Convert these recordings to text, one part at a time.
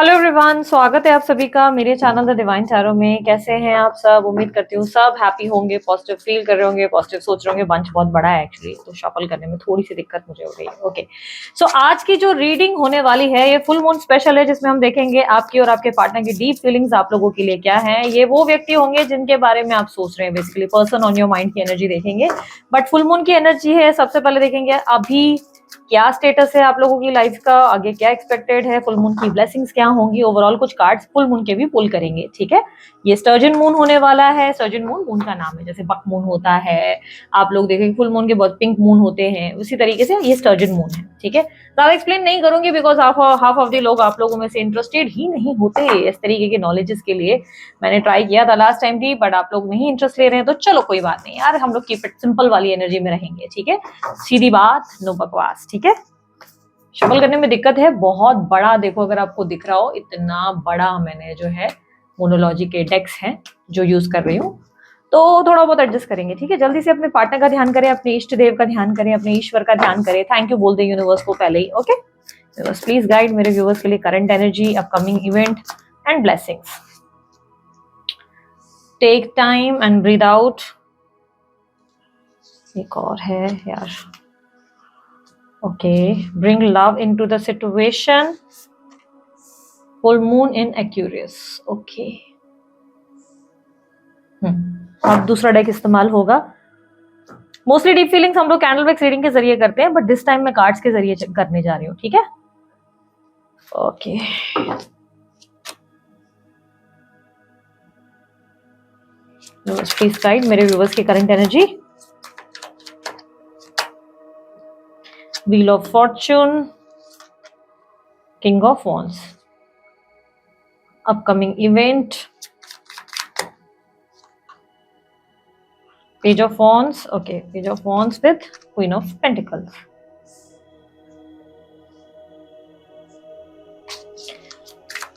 Hello everyone, स्वागत है आप सभी का मेरे चैनल द डिवाइन टैरो में। कैसे हैं आप सब? उम्मीद करती हूँ सब हैप्पी होंगे, पॉजिटिव फील कर रहे होंगे, पॉजिटिव सोच रहे होंगे। बंच बहुत बड़ा है एक्चुअली, तो शफल करने में थोड़ी सी दिक्कत मुझे हो रही है। ओके, सो आज की जो रीडिंग होने वाली है ये फुल मून स्पेशल है, जिसमें हम देखेंगे आपकी और आपके पार्टनर की डीप फीलिंग्स आप लोगों के लिए क्या है। ये वो व्यक्ति होंगे जिनके बारे में आप सोच रहे हैं, basically person on your mind की एनर्जी देखेंगे। बट फुल मून की एनर्जी है, सबसे पहले देखेंगे अभी क्या स्टेटस है आप लोगों की लाइफ का, आगे क्या एक्सपेक्टेड है, फुल मून की ब्लेसिंग्स क्या होंगी। ओवरऑल कुछ कार्ड्स फुल मून के भी पुल करेंगे, ठीक है। ये स्टर्जन मून होने वाला है। स्टर्जन मून मून का नाम है, जैसे बक मून होता है, आप लोग देखेंगे फुल मून के बहुत पिंक मून होते हैं, उसी तरीके से ये स्टर्जन मून है, ठीक है। ज्यादा एक्सप्लेन नहीं करूंगी बिकॉज हाफ ऑफ द लोग आप लोगों में से इंटरेस्टेड ही नहीं होते इस तरीके के नॉलेजेस के लिए। मैंने ट्राई किया था लास्ट टाइम भी, बट आप लोग नहीं इंटरेस्ट ले रहे हैं, तो चलो कोई बात नहीं यार, हम लोग कीप इट सिंपल वाली एनर्जी में रहेंगे, ठीक है। सीधी बात, नो बकवास, ठीक है। शफल करने में दिक्कत है, बहुत बड़ा देखो, अगर आपको दिख रहा हो इतना बड़ा मैंने जो है मोनोलॉजी के डेक्स हैं जो यूज कर रही हूँ, तो थोड़ा बहुत एडजस्ट करेंगे, ठीक है। जल्दी से अपने पार्टनर का ध्यान करें, अपने इष्ट देव का ध्यान करें, अपने ईश्वर का ध्यान करें, थैंक यू बोल दे यूनिवर्स को पहले ही। ओके, यूनिवर्स प्लीज गाइड मेरे व्यूवर्स के लिए current energy, upcoming event and blessings. Take time and breathe out. एक और है यार। Okay, bring love into the situation. Full moon in Aquarius. Okay. अब दूसरा डेक इस्तेमाल होगा। मोस्टली डीप फीलिंग्स हम लोग कैंडल बैक्स रीडिंग के जरिए करते हैं, बट दिस टाइम मैं कार्ड्स के जरिए करने जा रही हूँ, ठीक है। ओके, प्लीज गाइड मेरे व्यूवर्स की current energy. Wheel of Fortune, King of Wands, upcoming event, Page of Wands. Okay, Page of Wands with Queen of Pentacles.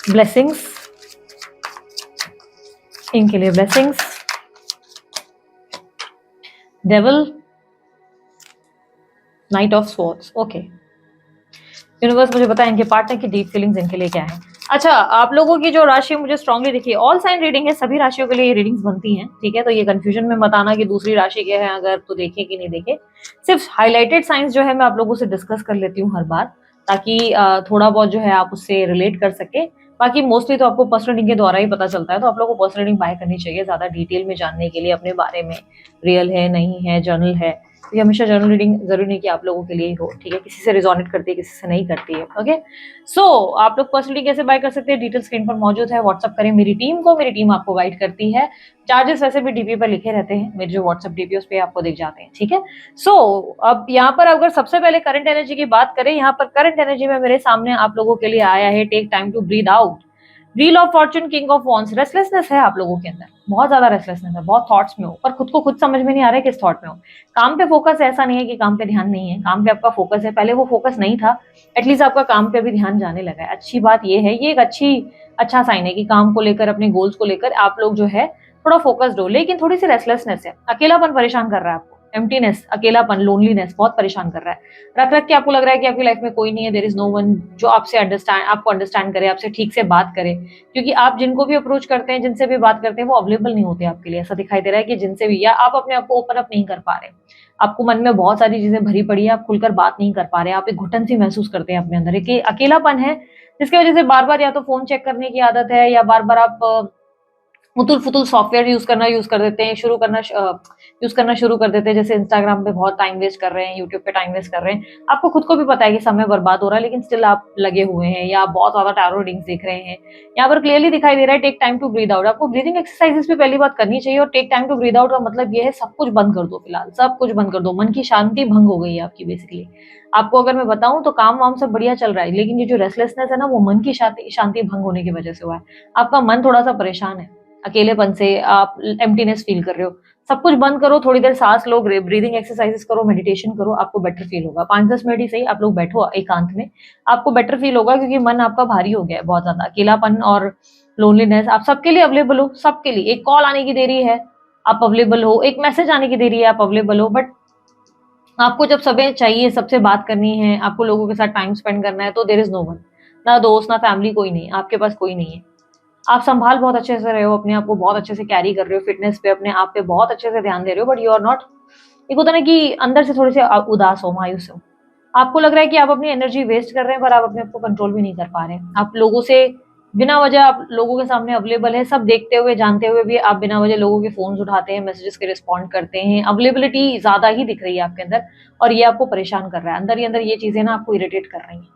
Blessings, इनके लिए blessings. Devil, Knight of Swords. Okay. Universe मुझे बताएं इनके partner की deep feelings इनके लिए क्या है। अच्छा, आप लोगों की जो राशि मुझे स्ट्रांगली दिखी, ऑल साइन रीडिंग है, सभी राशियों के लिए ये रीडिंग्स बनती हैं, ठीक है। तो ये कंफ्यूजन में मत आना कि दूसरी राशि क्या है, अगर तो देखे कि नहीं देखे। सिर्फ हाईलाइटेड साइंस जो है मैं आप लोगों से डिस्कस कर लेती हूँ हर बार, ताकि थोड़ा बहुत जो है आप उससे रिलेट कर सके। बाकी मोस्टली तो आपको पर्सनल रीडिंग के द्वारा ही पता चलता है, तो आप लोगों को पर्सनल रीडिंग बाय करनी चाहिए ज्यादा डिटेल में जानने के लिए अपने बारे में, रियल है नहीं है, जर्नल है। तो ये हमेशा जर्नल रीडिंग जरूरी नहीं कि आप लोगों के लिए ही हो, ठीक है। किसी से रिजोनेट करती है, किसी से नहीं करती है। ओके, सो आप लोग पर्सनली कैसे बाय कर सकते हैं, डिटेल स्क्रीन पर मौजूद है। व्हाट्सअप करें मेरी टीम को, मेरी टीम आपको गाइड करती है। चार्जेस वैसे भी डीपी पर लिखे रहते हैं, मेरे जो व्हाट्सअप डीपी उस पे आपको दिख जाते हैं, ठीक है। सो अब यहाँ पर अगर सबसे पहले करंट एनर्जी की बात करें, यहाँ पर करंट एनर्जी में मेरे सामने आप लोगों के लिए आया है take time to breathe out, wheel of fortune, king of wands. Restlessness है आप लोगों के अंदर, बहुत ज्यादा रेस्टलेसनेस है, बहुत थॉट्स में हो, पर खुद को खुद समझ में नहीं आ रहा है किस थॉट में हो। काम पे फोकस है, ऐसा नहीं है कि काम पे ध्यान नहीं है, काम पे आपका फोकस है। पहले वो फोकस नहीं था, एटलीस्ट आपका काम पे भी ध्यान जाने लगा है। अच्छी बात ये है, ये एक अच्छा साइन है कि काम को लेकर, अपने गोल्स को लेकर आप लोग जो है थोड़ा फोकस्ड हो। लेकिन थोड़ी सी रेस्टलेसनेस है, अकेलापन परेशान कर रहा है आपको, एम्प्टीनेस, अकेलापन, लोनलीनेस बहुत परेशान कर रहा है। रख रख के आपको लग रहा है कि आपकी लाइफ में कोई नहीं है, देयर इज नो वन जो आपसे आपको अंडरस्टैंड करे, आपसे ठीक से बात करे। क्योंकि आप जिनको भी अप्रोच करते हैं, जिनसे भी बात करते हैं, वो अवेलेबल नहीं होते आपके लिए। ऐसा दिखाई दे रहा है कि जिनसे भी, या आप अपने आप को ओपन अप नहीं कर पा रहे, आपको मन में बहुत सारी चीजें भरी पड़ी है, आप खुलकर बात नहीं कर पा रहे, आप एक घुटन सी महसूस करते हैं अपने अंदर, एक अकेलापन है, जिसकी वजह से बार बार या तो फोन चेक करने की आदत है, या बार बार आप उतुल फुतुल सॉफ्टवेयर यूज कर देते हैं, यूज करना शुरू कर देते हैं। जैसे इंस्टाग्राम पे बहुत टाइम वेस्ट कर रहे हैं, यूट्यूब पे टाइम वेस्ट कर रहे हैं, आपको खुद को भी पता है कि समय बर्बाद हो रहा है, लेकिन स्टिल आप लगे हुए हैं, या आप बहुत ज्यादा टैरो रीडिंग्स देख रहे हैं। यहाँ पर क्लियरली दिखाई दे रहा है take time to breathe out. आपको ब्रीदिंग एक्सरसाइजेस भी पहली बात करनी चाहिए, और take time to breathe out का मतलब ये है सब कुछ बंद कर दो, फिलहाल सब कुछ बंद कर दो। मन की शांति भंग हो गई है आपकी बेसिकली। आपको अगर मैं बताऊं तो काम वाम सब बढ़िया चल रहा है, लेकिन ये जो रेस्टलेसनेस है ना, वो मन की शांति भंग होने की वजह से हुआ है। आपका मन थोड़ा सा परेशान है, अकेलेपन से आप एम्प्टीनेस फील कर रहे हो। सब कुछ बंद करो, थोड़ी देर सांस लो, ब्रीदिंग एक्सरसाइजेस करो, मेडिटेशन करो, आपको बेटर फील होगा। 5-10 मिनट ही सही, आप लोग बैठो एकांत में, आपको बेटर फील होगा, क्योंकि मन आपका भारी हो गया है बहुत ज्यादा। अकेलापन और लोनलीनेस, आप सबके लिए अवेलेबल हो, सबके लिए। एक कॉल आने की देरी है, आप अवेलेबल हो, एक मैसेज आने की देरी है, आप अवेलेबल हो, बट आपको जब समय चाहिए, सबसे बात करनी है, आपको लोगों के साथ टाइम स्पेंड करना है, तो देयर इज नो वन। ना दोस्त ना फैमिली, कोई नहीं, आपके पास कोई नहीं है। आप संभाल बहुत अच्छे से रहे हो, अपने आप को बहुत अच्छे से कैरी कर रहे हो, फिटनेस पे अपने आप पे बहुत अच्छे से ध्यान दे रहे हो, बट यू आर नॉट, एक होता ना कि अंदर से थोड़े से उदास हो, मायूस हो। आपको लग रहा है कि आप अपनी एनर्जी वेस्ट कर रहे हैं, पर आप अपने आप को कंट्रोल भी नहीं कर पा रहे हैं। आप लोगों से बिना वजह, आप लोगों के सामने अवेलेबल है, सब देखते हुए जानते हुए भी आप बिना वजह लोगों के फोन उठाते हैं, मैसेजेस के रिस्पॉन्ड करते हैं, अवेलेबिलिटी ज्यादा ही दिख रही है आपके अंदर, और ये आपको परेशान कर रहा है। अंदर ही अंदर ये चीजें ना आपको इरिटेट कर रही हैं।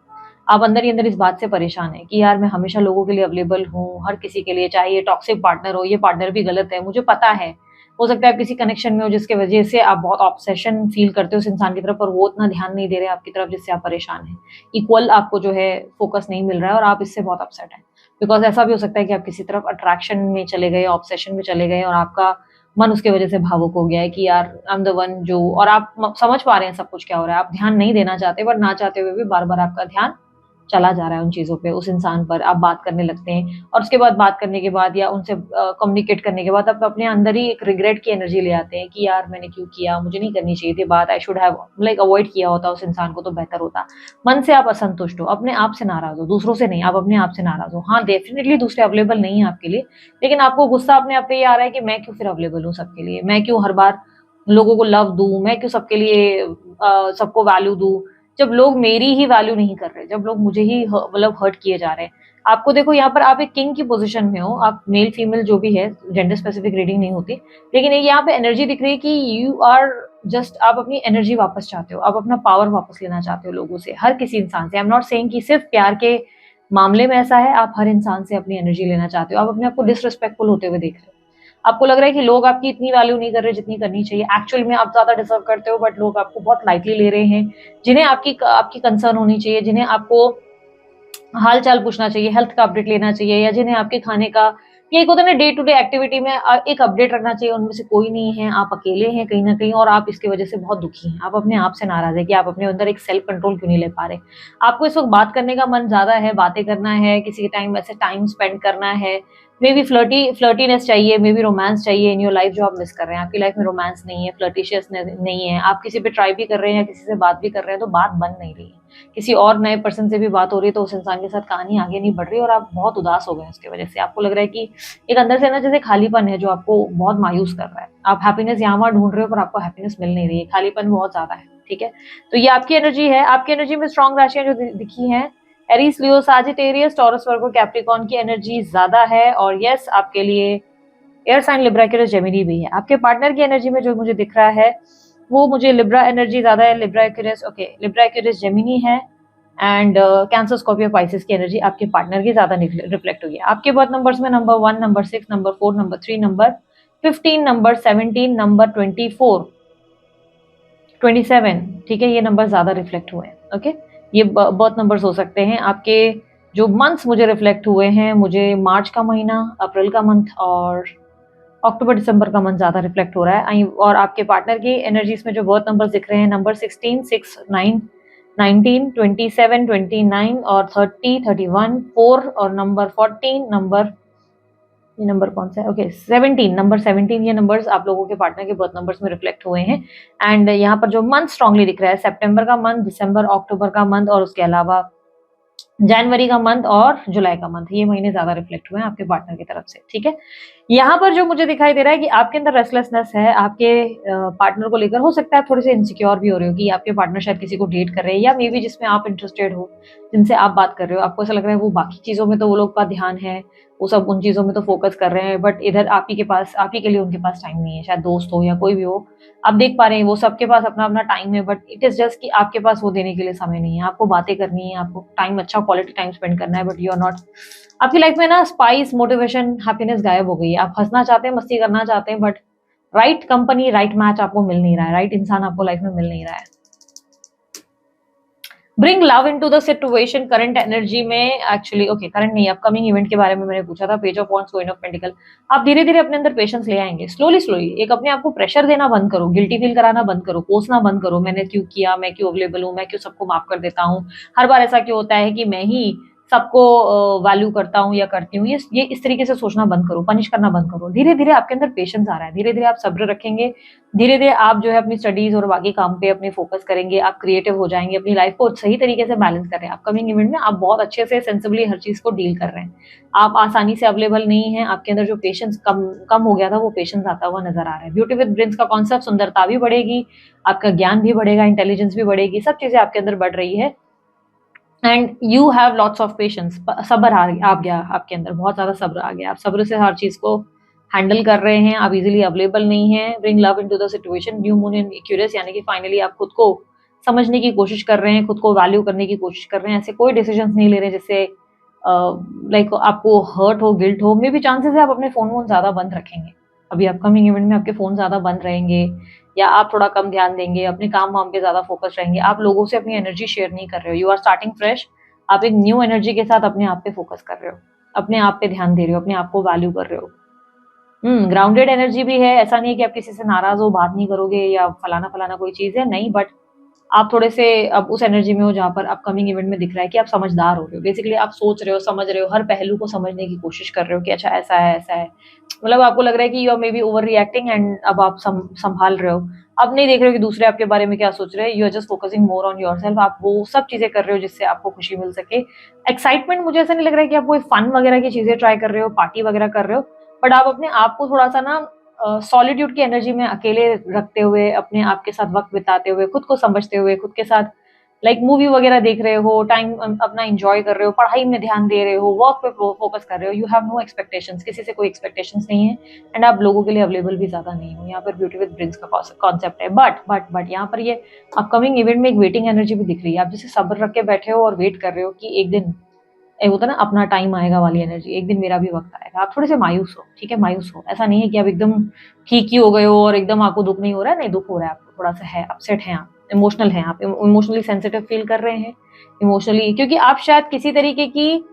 आप अंदर ही अंदर इस बात से परेशान है कि यार मैं हमेशा लोगों के लिए अवेलेबल हूँ, हर किसी के लिए, चाहे ये टॉक्सिक पार्टनर हो, ये पार्टनर भी गलत है, मुझे पता है। हो सकता है आप किसी कनेक्शन में हो जिसके वजह से आप बहुत ऑब्सेशन फील करते हो उस इंसान की तरफ, और वो उतना ध्यान नहीं दे रहे आपकी तरफ जिससे आप परेशान हैं। इक्वल आपको जो है फोकस नहीं मिल रहा है और आप इससे बहुत अपसेट हैं। बिकॉज ऐसा भी हो सकता है कि आप किसी तरफ अट्रैक्शन में चले गए, ऑब्सेशन में चले गए, और आपका मन उसके वजह से भावुक हो गया है कि यार आई एम द वन जो, और आप समझ पा रहे हैं सब कुछ क्या हो रहा है, आप ध्यान नहीं देना चाहते, बट ना चाहते हुए भी बार बार आपका ध्यान चला जा रहा है उन चीज़ों पे, उस इंसान पर आप बात करने लगते हैं, और उसके बाद बात करने के बाद या उनसे कम्युनिकेट करने के बाद आप अपने अंदर ही एक रिग्रेट की एनर्जी ले आते हैं कि यार मैंने क्यों किया, मुझे नहीं करनी चाहिए थी बात, I should have like avoid किया होता उस इंसान को तो बेहतर होता। मन से आप असंतुष्ट हो, अपने आप से नाराज हो, दूसरों से नहीं, आप अपने आप से नाराज हो। हाँ, डेफिनेटली दूसरे अवेलेबल नहीं है आपके लिए, लेकिन आपको गुस्सा अपने आप पे ये आ रहा है कि मैं क्यों फिर अवेलेबल हूँ सबके लिए, मैं क्यों हर बार लोगों को लव दूं, मैं क्यों सबके लिए सबको वैल्यू दूं, जब लोग मेरी ही वैल्यू नहीं कर रहे, जब लोग मुझे ही मतलब हर्ट किए जा रहे हैं। आपको देखो यहाँ पर आप एक किंग की पोजीशन में हो, आप मेल फीमेल जो भी है, जेंडर स्पेसिफिक रीडिंग नहीं होती, लेकिन एक यहाँ पे एनर्जी दिख रही है कि यू आर जस्ट, आप अपनी एनर्जी वापस चाहते हो, आप अपना पावर वापस लेना चाहते हो लोगों से, हर किसी इंसान से। आई एम नॉट सेइंग कि सिर्फ प्यार के मामले में ऐसा है, आप हर इंसान से अपनी एनर्जी लेना चाहते हो, आप अपने आप को डिसरिस्पेक्टफुल होते हुए देख रहे हो। आपको लग रहा है कि लोग आपकी इतनी वैल्यू नहीं कर रहे जितनी करनी चाहिए, एक्चुअल में आप ज्यादा डिजर्व करते हो, बट लोग आपको बहुत लाइटली ले रहे हैं। जिन्हें आपकी आपकी कंसर्न होनी चाहिए, जिन्हें आपको हाल चाल पूछना चाहिए, हेल्थ का अपडेट लेना चाहिए, या जिन्हें आपके खाने का, ये एक होता है ना डे टू डे एक्टिविटी में एक अपडेट रखना चाहिए, उनमें से कोई नहीं है। आप अकेले हैं कहीं ना कहीं, और आप इसकी वजह से बहुत दुखी हैं, आप अपने आप से नाराज है कि आप अपने अंदर एक सेल्फ कंट्रोल क्यों नहीं ले पा रहे। आपको इस वक्त बात करने का मन ज्यादा है, बातें करना है, किसी के टाइम ऐसे टाइम स्पेंड करना है, मे बी फ्लर्टीनेस चाहिए, मे बी रोमांस चाहिए इन योर लाइफ, जो आप मिस कर रहे हैं। आपकी लाइफ में रोमांस नहीं है, फ्लर्टिशियस नहीं है, आप किसी पे ट्राई भी कर रहे हैं या किसी से बात भी कर रहे हैं तो बात बन नहीं रही है, किसी और नए पर्सन से भी बात हो रही है, तो उस इंसान के साथ कहानी आगे नहीं बढ़ रही, और आप बहुत उदास हो गए उसकी वजह से। आपको लग रहा है कि एक अंदर से ना जैसे खालीपन है जो आपको बहुत मायूस कर रहा है। आप हैप्पीनेस यहाँ वहाँ ढूंढ रहे हो, पर आपको हैप्पीनेस मिल नहीं रही है, खालीपन बहुत ज्यादा है। ठीक है, तो ये आपकी एनर्जी है। आपकी एनर्जी में स्ट्रॉन्ग राशियां जो दिखी हैं, Aries, Leo, Sagittarius, Taurus, Virgo, Capricorn की एनर्जी ज्यादा है, और यस आपके लिए air sign Libra, Aquarius, Gemini भी है। आपके पार्टनर की एनर्जी में जो मुझे दिख रहा है वो मुझे लिब्रा एनर्जी ज्यादा है, Libra Aquarius, okay, Libra Aquarius, Gemini है, एंड कैंसर, स्कॉर्पियो, पाइसेस की एनर्जी आपके पार्टनर की ज्यादा रिफ्लेक्ट हुई है। आपके बर्थ नंबर्स में number 1, number 6, number 4, number 3, number 15, number 17, number 24, 27, ठीक है, ये नंबर ज्यादा रिफ्लेक्ट हुए हैं। ओके, ये बर्थ नंबर्स हो सकते हैं। आपके जो मंथ्स मुझे रिफ्लेक्ट हुए हैं, मुझे मार्च का महीना, अप्रैल का मंथ, और अक्टूबर दिसंबर का मंथ ज्यादा रिफ्लेक्ट हो रहा है। और आपके पार्टनर की एनर्जीज में जो बर्थ नंबर्स दिख रहे हैं, नंबर 16, 6, 9, 19, 27, 29 और 30, 31, 4 और नंबर 14, नंबर, ये नंबर कौन सा है, ओके 17, नंबर 17, ये नंबर्स आप लोगों के पार्टनर के बर्थ नंबर्स में रिफ्लेक्ट हुए हैं। एंड यहाँ पर जो मंथ स्ट्रांगली दिख रहा है, सितंबर का मंथ, दिसंबर, अक्टूबर का मंथ, और उसके अलावा जनवरी का मंथ और जुलाई का मंथ, ये महीने ज्यादा रिफ्लेक्ट हुए हैं आपके पार्टनर की तरफ से। ठीक है, यहाँ पर जो मुझे दिखाई दे रहा है कि आपके अंदर रेस्टलेसनेस है आपके पार्टनर को लेकर। हो सकता है आप थोड़े से इनसिक्योर भी हो रहे हो कि आपके पार्टनर शायद किसी को डेट कर रहे हैं, या मे बी जिसमें आप इंटरेस्टेड हो, जिनसे आप बात कर रहे हो, आपको ऐसा लग रहा है वो बाकी चीजों में तो वो लोग का ध्यान है, वो सब उन चीजों में तो फोकस कर रहे हैं, बट इधर आप ही के पास, आप ही के लिए उनके पास टाइम नहीं है, शायद दोस्त हो या कोई भी हो। आप देख पा रहे हैं वो सबके पास अपना अपना टाइम है, बट इट इज जस्ट कि आपके पास वो देने के लिए समय नहीं है। आपको बातें करनी है, आपको टाइम, अच्छा क्वालिटी टाइम स्पेंड करना है, बट यू आर नॉट, आपकी लाइफ में ना स्पाइस, मोटिवेशन, हैप्पीनेस गायब हो गई है। आप हंसना चाहते हैं, मस्ती करना चाहते हैं, but right company, right match आपको मिल नहीं रहा है, राइट इंसान आपको लाइफ में मिल नहीं रहा है। Bring love into the situation, current energy में एक्चुअली, ओके करंट नहीं, अपकमिंग इवेंट के बारे में मैंने पूछा था, page of wands, queen of pentacle. आप धीरे धीरे अपने अंदर पेशेंस ले आएंगे, स्लोली स्लोली। एक अपने आप को प्रेशर देना बंद करो, गिल्टी फील कराना बंद करो, कोसना बंद करो, मैंने क्यों किया, मैं क्यों अवेलेबल हूँ, मैं क्यों सबको माफ कर देता हूँ, हर बार ऐसा क्यों होता है कि मैं ही सबको वैल्यू करता हूँ या करती हूँ, ये इस तरीके से सोचना बंद करो, पनिश करना बंद करो। धीरे-धीरे आपके अंदर पेशेंस आ रहा है, धीरे-धीरे आप सब्र रखेंगे, धीरे-धीरे आप जो है अपनी स्टडीज़ और बाकी काम पे अपने फ़ोकस करेंगे, आप क्रिएटिव हो जाएँगे, अपनी लाइफ़ को सही तरीके से बैलेंस कर रहे हैं। अपकमिंग इवेंट में आप बहुत अच्छे से सेंसिबली हर चीज़ को डील कर रहे हैं। आप आसानी से अवेलेबल नहीं हैं, आपके अंदर जो पेशेंस कम कम हो गया था, वो पेशेंस आता हुआ नज़र आ रहा है। ब्यूटी विद ब्रेन्स का कॉन्सेप्ट, सुंदरता भी बढ़ेगी, आपका ज्ञान भी बढ़ेगा, इंटेलिजेंस भी बढ़ेगी, सब चीज़ें आपके अंदर बढ़ रही है। And you have lots of patience, सब्र आ गया आपके अंदर, बहुत ज़्यादा सब्र आ गया, आप सब्र से हर चीज़ को हैंडल कर रहे हैं, आप इजीली अवेलेबल नहीं हैं। Bring love into the situation, new moon in Aquarius, यानी कि फाइनली आप खुद को समझने की कोशिश कर रहे हैं, खुद को वैल्यू करने की कोशिश कर रहे हैं, ऐसे कोई डिसीजंस नहीं ले रहे जिससे लाइक आपको हर्ट हो, गिल्ट हो। मे बी चांसेस है आप अपने फ़ोन वोन ज़्यादा बंद रखेंगे, अभी अपकमिंग इवेंट में आपके फ़ोन ज़्यादा बंद रहेंगे, या आप थोड़ा कम ध्यान देंगे, अपने काम-वाम पे ज़्यादा फ़ोकस रहेंगे, आप लोगों से अपनी एनर्जी शेयर नहीं कर रहे हो, यू आर स्टार्टिंग फ्रेश, आप एक न्यू एनर्जी के साथ अपने आप पे फ़ोकस कर रहे हो, अपने आप पे ध्यान दे रहे हो, अपने आप को वैल्यू कर रहे हो। ग्राउंडेड एनर्जी भी है, ऐसा नहीं है कि आप किसी से नाराज़ हो, बात नहीं करोगे या फलाना-फलाना कोई चीज़ है, नहीं, बट आप थोड़े से अब उस एनर्जी में हो जहाँ पर अपकमिंग इवेंट में दिख रहा है कि आप समझदार हो रहे हो। बेसिकली आप सोच रहे हो, समझ रहे हो, हर पहलू को समझने की कोशिश कर रहे हो कि अच्छा ऐसा है, ऐसा है। मतलब आपको लग रहा है कि you are maybe overreacting, and अब आप संभाल रहे हो। आप नहीं देख रहे हो कि दूसरे आपके बारे में क्या सोच रहे हैं, you are just focusing more on yourself. आप वो सब चीज़ें कर रहे हो जिससे आपको खुशी मिल सके। एक्साइटमेंट, मुझे ऐसा नहीं लग रहा है कि आप कोई फन वगैरह की चीज़ें ट्राई कर रहे हो, पार्टी वगैरह कर रहे हो, बट आप अपने आप को थोड़ा-सा ना सॉलिट्यूड की एनर्जी में अकेले रखते हुए, अपने आप के साथ वक़्त बिताते हुए, खुद को समझते हुए, खुद के साथ लाइक मूवी वगैरह देख रहे हो, टाइम अपना एन्जॉय कर रहे हो, पढ़ाई में ध्यान दे रहे हो, वर्क पे फोकस कर रहे हो, यू हैव नो एक्सपेक्टेशंस, किसी से कोई एक्सपेक्टेशंस नहीं है, एंड आप लोगों के लिए अवेलेबल भी ज़्यादा नहीं हो। यहाँ पर ब्यूटी विद ब्रिंस का कॉन्सेप्ट है, बट यहाँ पर ये अपकमिंग इवेंट में एक वेटिंग एनर्जी भी दिख रही है। आप जैसे सब्र रख के बैठे हो और वेट कर रहे हो कि एक दिन होता है ना अपना टाइम आएगा वाली एनर्जी, एक दिन मेरा भी वक्त आएगा। आप थोड़े से मायूस हो, ठीक है, मायूस हो, ऐसा नहीं है कि आप एकदम ठीक ही हो गए हो और एकदम आपको दुख नहीं हो रहा है, नहीं, दुख हो रहा है आपको, थोड़ा सा है, अपसेट है आप, इमोशनल हैं आप, इमोशनली सेंसिटिव फील कर रहे हैं, इमोशनली, क्योंकि आप शायद किसी तरीके की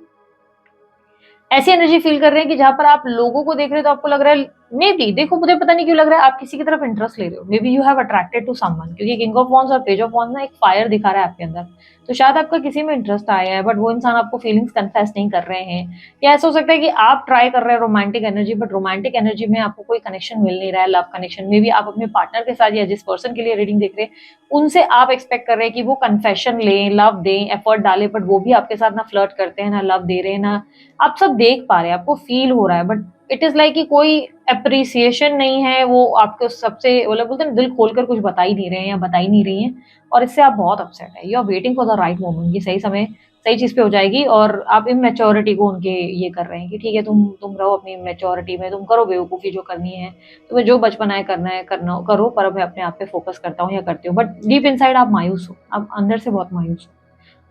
ऐसी एनर्जी फील कर रहे हैं कि जहाँ पर आप लोगों को देख रहे हो तो आपको लग रहा है, मे बी, देखो मुझे पता नहीं क्यों लग रहा है आप किसी की तरफ इंटरेस्ट ले रहे हो, maybe you have attracted to someone, क्योंकि किंग ऑफ वॉन्ड्स और पेज ऑफ वॉन्ड्स ना एक फायर दिखा रहा है आपके अंदर, तो शायद आपका किसी में इंटरेस्ट आया है, बट वो इंसान आपको फीलिंग्स कन्फेस नहीं कर रहे हैं, या ऐसा हो सकता है कि आप ट्राई कर रहे हैं romantic energy, but romantic energy में आपको कोई कनेक्शन मिल नहीं रहा है, लव कनेक्शन। मे बी आप अपने पार्टनर के साथ या जिस पर्सन के लिए रीडिंग देख रहे हैं उनसे आप एक्सपेक्ट कर रहे हैं कि वो कन्फेशन लें, लव दें, एफर्ट डालें, बट वो भी आपके साथ ना फ्लर्ट करते हैं, ना लव दे रहे हैं, ना आप सब देख पा रहे हैं, आपको फील हो रहा है, बट इट इज लाइक कि कोई अप्रिसिएशन नहीं है, वो आपको सबसे मतलब बोलते हैं दिल खोलकर कुछ बता ही नहीं रहे हैं या बता ही नहीं रही हैं, और इससे आप बहुत अपसेट है। You are waiting for the right moment, ये सही समय सही चीज पे हो जाएगी, और आप इमेच्योरिटी को उनके ये कर रहे हैं कि ठीक है, तुम रहो अपनी इमेच्योरिटी में, तुम करो बेवकूफ़ी जो करनी है, तुम्हें जो बचपना है करना है करना करो, पर अब मैं अपने आप पे फोकस करता हूँ या करती हूँ, बट डीप इनसाइड आप मायूस हो, आप अंदर से बहुत मायूस हो,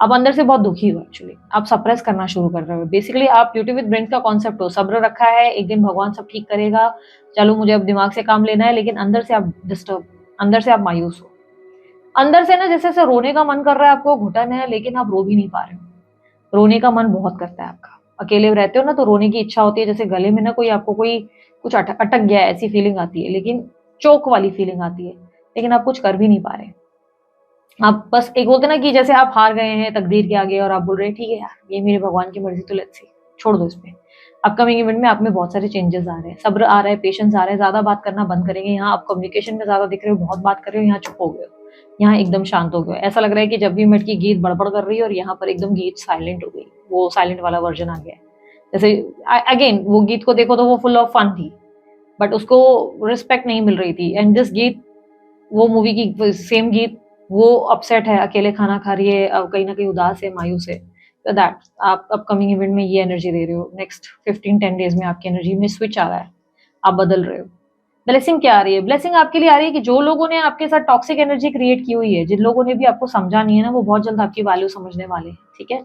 आप अंदर से बहुत दुखी हो, एक्चुअली आप सप्रेस करना शुरू कर रहे हो। बेसिकली आप ब्यूटी विद ब्रेन्स का कॉन्सेप्ट हो, सब्र रखा है, एक दिन भगवान सब ठीक करेगा, चलो मुझे अब दिमाग से काम लेना है, लेकिन अंदर से आप डिस्टर्ब, अंदर से आप मायूस हो, अंदर से ना जैसे ऐसे रोने का मन कर रहा है, आपको घुटन है, लेकिन आप रो भी नहीं पा रहे हो। रोने का मन बहुत करता है आपका, अकेले रहते हो ना तो रोने की इच्छा होती है, जैसे गले में ना कोई आपको कोई कुछ अटक गया है, ऐसी फीलिंग आती है, लेकिन चोक वाली फीलिंग आती है, लेकिन आप कुछ कर भी नहीं पा रहे। आप बस एक बोलते ना कि जैसे आप हार गए हैं तकदीर के आगे और आप बोल रहे हैं ठीक है यार, ये मेरे भगवान की मर्जी, तो लेट्स सी, छोड़ दो इस पे। अपकमिंग इवेंट में आप में बहुत सारे चेंजेस आ रहे हैं, सब्र आ रहा है, पेशेंस आ रहा है, ज्यादा बात करना बंद करेंगे। यहाँ आप कम्युनिकेशन में ज्यादा दिख रहे हो, बहुत बात कर रहे हो, यहाँ चुप हो गए हो, यहाँ एकदम शांत हो गए हो। ऐसा लग रहा है कि जब भी मिट की गीत बड़बड़ कर रही है और यहाँ पर एकदम गीत साइलेंट हो गई, वो साइलेंट वाला वर्जन आ गया है। जैसे अगेन वो गीत को देखो तो वो फुल ऑफ फन थी, बट उसको रिस्पेक्ट नहीं मिल रही थी, एंड दिस गीत, वो मूवी की सेम गीत, वो अपसेट है, अकेले खाना खा रही है, कहीं ना कहीं उदास है, मायूस है, तो दैट आप अपकमिंग इवेंट में ये एनर्जी दे रहे हो। नेक्स्ट 15-10 डेज में आपकी एनर्जी में स्विच आ रहा है, आप बदल रहे हो। ब्लेसिंग क्या आ रही है? ब्लेसिंग आपके लिए आ रही है कि जो लोगों ने आपके साथ टॉक्सिक एनर्जी क्रिएट की हुई है, जिन लोगों ने भी आपको समझा नहीं है ना, वो बहुत जल्द आपकी वैल्यू समझने वाले हैं, ठीक है,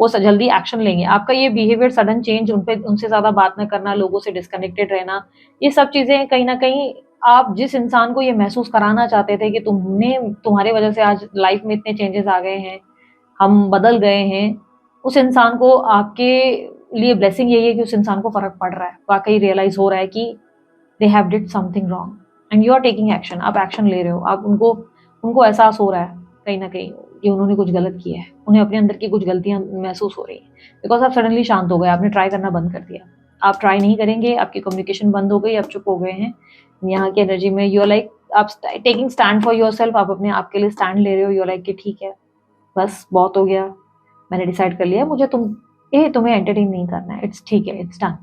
वो जल्दी एक्शन लेंगे। आपका ये बिहेवियर, सडन चेंज, उनसे ज्यादा बात ना करना, लोगों से डिस्कनेक्टेड रहना, ये सब चीजें कहीं ना कहीं आप जिस इंसान को ये महसूस कराना चाहते थे कि तुम्हारे वजह से आज लाइफ में इतने चेंजेस आ गए हैं, हम बदल गए हैं, उस इंसान को आपके लिए ब्लेसिंग यही है कि उस इंसान को फर्क पड़ रहा है, वाकई रियलाइज हो रहा है कि they have did something wrong and you are taking action, आप एक्शन ले रहे हो, आप उनको उनको एहसास हो रहा है कहीं ना कहीं कि उन्होंने कुछ गलत किया है, उन्हें अपने अंदर की कुछ गलतियां महसूस हो रही हैं, बिकॉज आप सडनली शांत हो गए, आपने ट्राई करना बंद कर दिया, आप ट्राई नहीं करेंगे, आपकी कम्युनिकेशन बंद हो गई, आप चुप हो गए हैं। यहाँ की एनर्जी में यू आर लाइक आप taking stand for yourself, आप अपने आप के लिए स्टैंड ले रहे हो, यू आर लाइक कि ठीक है बस बहुत हो गया, मैंने डिसाइड कर लिया, मुझे तुम्हें एंटरटेन नहीं करना है, इट्स ठीक है, इट्स डन,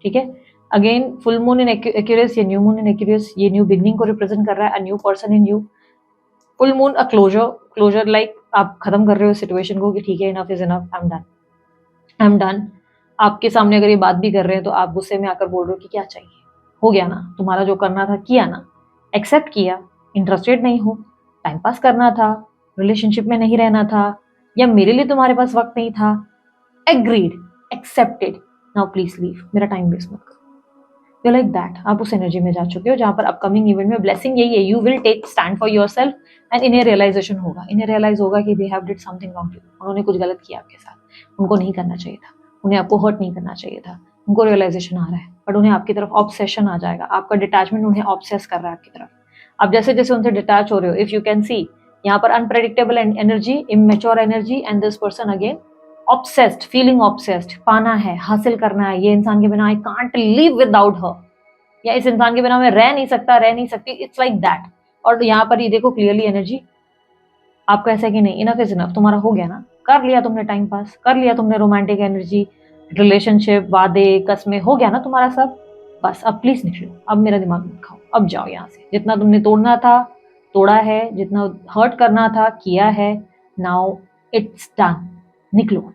ठीक है। Again full moon in Aquarius, ये न्यू मून इन एक्यूरियस, ये न्यू बिगनिंग को रिप्रेजेंट कर रहा है, a new person in you. Full moon a closure like आप खत्म कर रहे हो सिचुएशन को कि ठीक है enough is enough, I am done. आपके सामने अगर ये बात भी कर रहे हैं तो आप गुस्से में आकर बोल रहे हो कि क्या चाहिए, हो गया ना, तुम्हारा जो करना था किया ना, एक्सेप्ट किया, इंटरेस्टेड नहीं हो, टाइम पास करना था, रिलेशनशिप में नहीं रहना था, या मेरे लिए तुम्हारे पास वक्त नहीं था, agreed, accepted, now please leave, मेरा टाइम वेस्ट मत करो। यू लाइक दैट, आप उस एनर्जी में जा चुके हो जहां पर अपकमिंग इवेंट में ब्लेसिंग यही है, you will take stand for yourself and इन्हें रियलाइजेशन होगा, इन्हें रियलाइज होगा कि they have did something wrong to you, उन्होंने कुछ गलत किया आपके साथ, उनको नहीं करना चाहिए था, उन्हें आपको हर्ट नहीं करना चाहिए था, उनको रियलाइजेशन आ रहा है, बट उन्हें आपकी तरफ ऑब्सेशन आ जाएगा, आपका डिटैचमेंट उन्हें ऑब्सेस कर रहा है आपकी तरफ, आप जैसे जैसे उनसे डिटैच हो रहे हो, इफ यू कैन सी यहाँ पर unpredictable energy, immature energy, and this person again obsessed, feeling obsessed, पाना है, हासिल करना है, ये इंसान के बिना I can't live without her, या इस इंसान के बिना मैं रह नहीं सकता, रह नहीं सकती, इट्स लाइक दैट। और यहाँ पर ये देखो क्लियरली एनर्जी आपका ऐसा कि नहीं, इनफ इज इनफ, तुम्हारा हो गया ना, कर लिया तुमने टाइम पास, कर लिया तुमने रोमांटिक एनर्जी, रिलेशनशिप, वादे, कस्में, हो गया ना तुम्हारा सब, बस अब प्लीज निकलो, अब मेरा दिमाग मत खाओ, अब जाओ यहाँ से, जितना तुमने तोड़ना था तोड़ा है, जितना हर्ट करना था किया है, नाउ इट्स डन, निकलो,